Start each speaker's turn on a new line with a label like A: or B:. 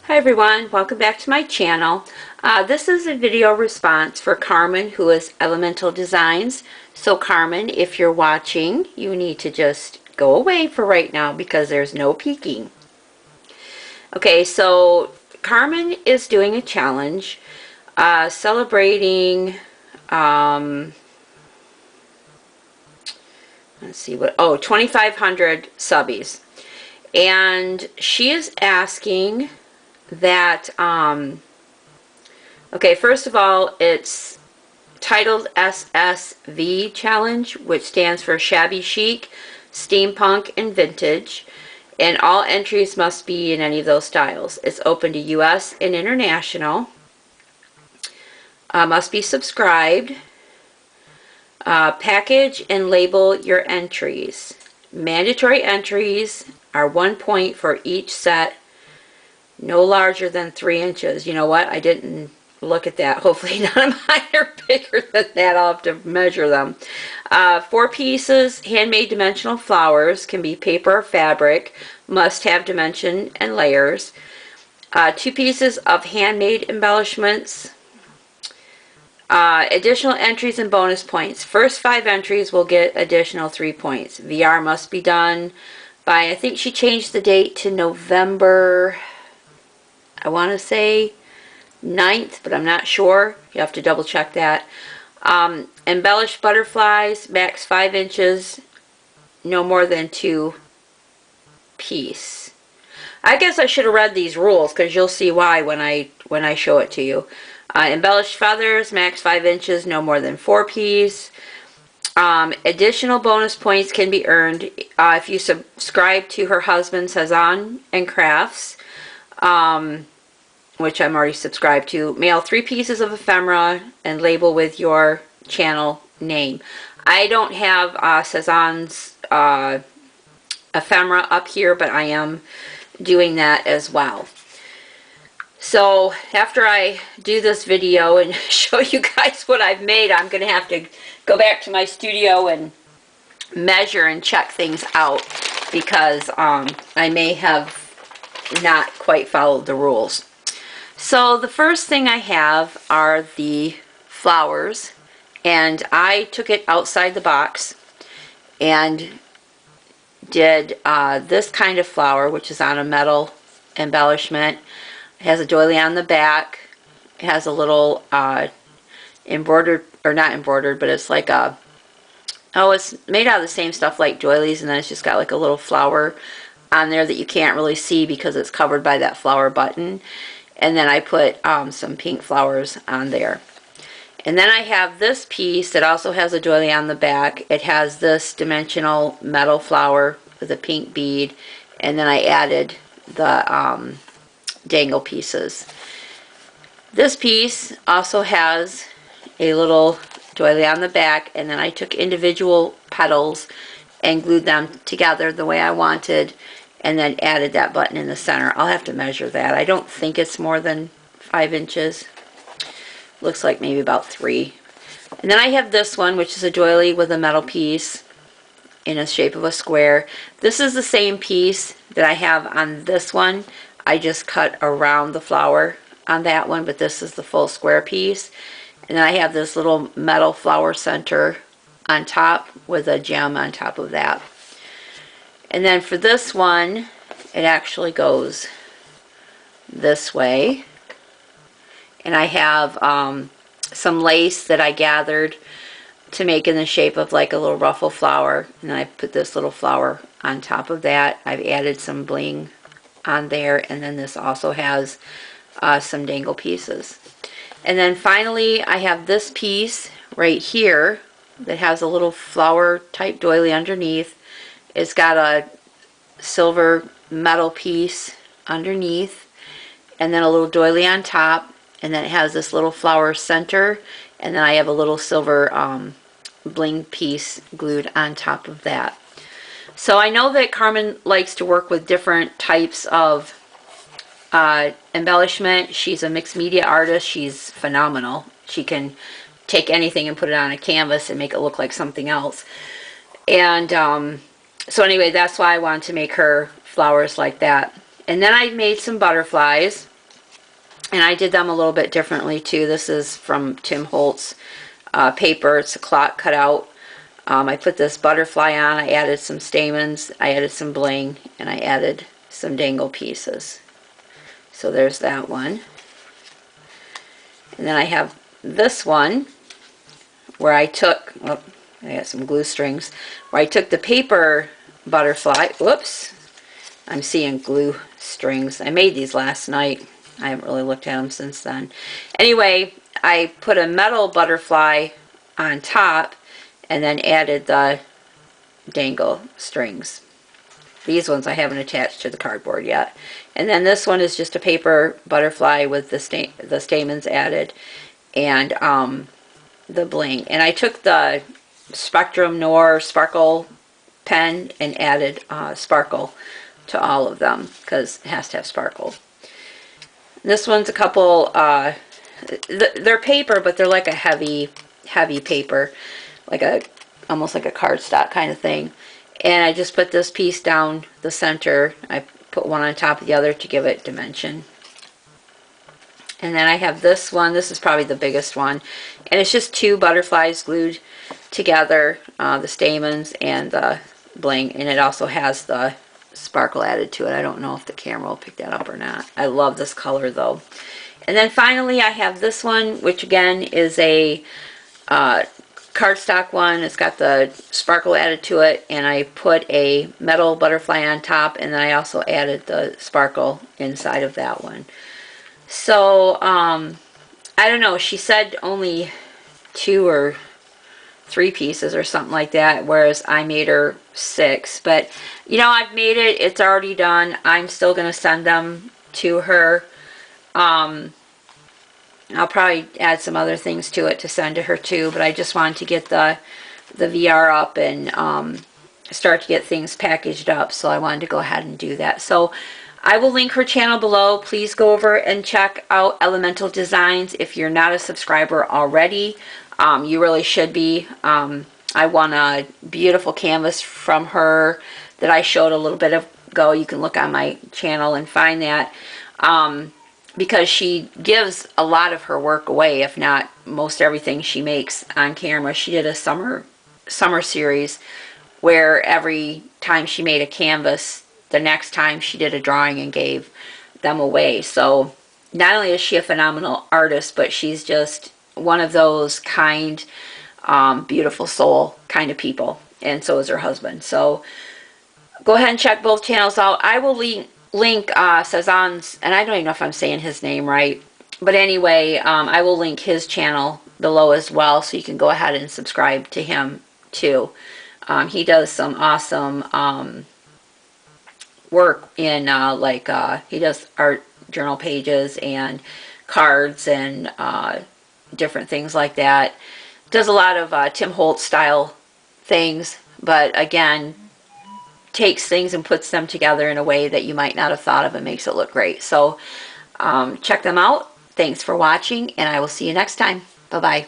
A: Hi everyone, welcome back to my channel. This is a video response for Carmen, who is Elemental Designs. So Carmen, if you're watching, you need to just go away for right now because there's no peeking. Okay, so Carmen is doing a challenge celebrating, let's see what, 2,500 subbies. And she is asking that, okay, first of all, it's titled SSV Challenge, which stands for Shabby Chic, Steampunk, and Vintage, and all entries must be in any of those styles. It's open to US and international. Must be subscribed. Package and label your entries. Mandatory entries are 1 point for each set, no larger than 3 inches. You know what? I didn't look at that. Hopefully none of mine are bigger than that. I'll have to measure them. 4 pieces, handmade dimensional flowers, can be paper or fabric, must have dimension and layers. 2 pieces of handmade embellishments. Additional entries and bonus points. First 5 entries will get additional 3 points. VR must be done by, I think she changed the date to November, I want to say 9th, but I'm not sure. You have to double check that. Embellished butterflies, max 5 inches, no more than 2 piece. I guess I should have read these rules because you'll see why when I show it to you. Embellished feathers, max 5 inches, no more than 4 piece. Additional bonus points can be earned if you subscribe to her husband Cezanne and Crafts, which I'm already subscribed to. Mail 3 pieces of ephemera and label with your channel name. I don't have Cezanne's ephemera up here, but I am doing that as well. So after I do this video and show you guys what I've made, I'm going to have to go back to my studio and measure and check things out because I may have not quite followed the rules. So the first thing I have are the flowers, and I took it outside the box and did this kind of flower, which is on a metal embellishment. It has a doily on the back. It has a little embroidered, or not embroidered, but it's like a, it's made out of the same stuff like doilies, and then it's just got like a little flower on there that you can't really see because it's covered by that flower button. And then I put some pink flowers on there. And then I have this piece that also has a doily on the back. It has this dimensional metal flower with a pink bead, and then I added the dangle pieces. This piece also has a little doily on the back, and then I took individual petals and glued them together the way I wanted, and then added that button in the center. I'll have to measure that. I don't think it's more than 5 inches. Looks like maybe about 3. And then I have this one, which is a doily with a metal piece in the shape of a square. This is the same piece that I have on this one. I just cut around the flower on that one, but this is the full square piece. And then I have this little metal flower center on top with a gem on top of that. And then for this one, it actually goes this way. And I have some lace that I gathered to make in the shape of like a little ruffle flower. And I put this little flower on top of that. I've added some bling on there. And then this also has some dangle pieces. And then finally, I have this piece right here that has a little flower type doily underneath. It's got a silver metal piece underneath, and then a little doily on top, and then it has this little flower center, and then I have a little silver bling piece glued on top of that. So I know that Carmen likes to work with different types of embellishment. She's a mixed media artist. She's phenomenal. She can take anything and put it on a canvas and make it look like something else. And so anyway, that's why I wanted to make her flowers like that. And then I made some butterflies. And I did them a little bit differently too. This is from Tim Holtz paper. It's a clock cut out. I put this butterfly on. I added some stamens. I added some bling. And I added some dangle pieces. So there's that one. And then I have this one where I took, oh, I got some glue strings, where I took the paper butterfly. Whoops. I'm seeing glue strings. I made these last night. I haven't really looked at them since then. Anyway, I put a metal butterfly on top and then added the dangle strings. These ones I haven't attached to the cardboard yet. And then this one is just a paper butterfly with the stamens added and the bling. And I took the Spectrum Noir Sparkle pen and added sparkle to all of them because it has to have sparkle. This one's a couple, they're paper, but they're like a heavy paper, like almost like a cardstock kind of thing. And I just put this piece down the center. I put one on top of the other to give it dimension. And then I have this one. This is probably the biggest one. And it's just two butterflies glued together, the stamens and the bling. And it also has the sparkle added to it. I don't know if the camera will pick that up or not. I love this color though. And then finally I have this one, which again is a cardstock one. It's got the sparkle added to it, and I put a metal butterfly on top, and then I also added the sparkle inside of that one. So I don't know, she said only 2 or 3 pieces or something like that, whereas I made her 6. But you know, I've made it, it's already done. I'm still going to send them to her. I'll probably add some other things to it to send to her too, but I just wanted to get the VR up and start to get things packaged up, so I wanted to go ahead and do that. So I will link her channel below. Please go over and check out Elemental Designs if you're not a subscriber already. You really should be. I won a beautiful canvas from her that I showed a little bit ago. You can look on my channel and find that. Because she gives a lot of her work away, if not most everything she makes on camera. She did a summer series where every time she made a canvas, the next time she did a drawing and gave them away. So not only is she a phenomenal artist, but she's just one of those kind, beautiful soul kind of people. And so is her husband. So go ahead and check both channels out. I will link Cezanne's, and I don't even know if I'm saying his name right, but anyway, I will link his channel below as well, so you can go ahead and subscribe to him too. He does some awesome work in he does art journal pages and cards and different things like that. Does a lot of Tim Holtz style things, but again, takes things and puts them together in a way that you might not have thought of and makes it look great. So check them out. Thanks for watching, and I will see you next time. Bye-bye.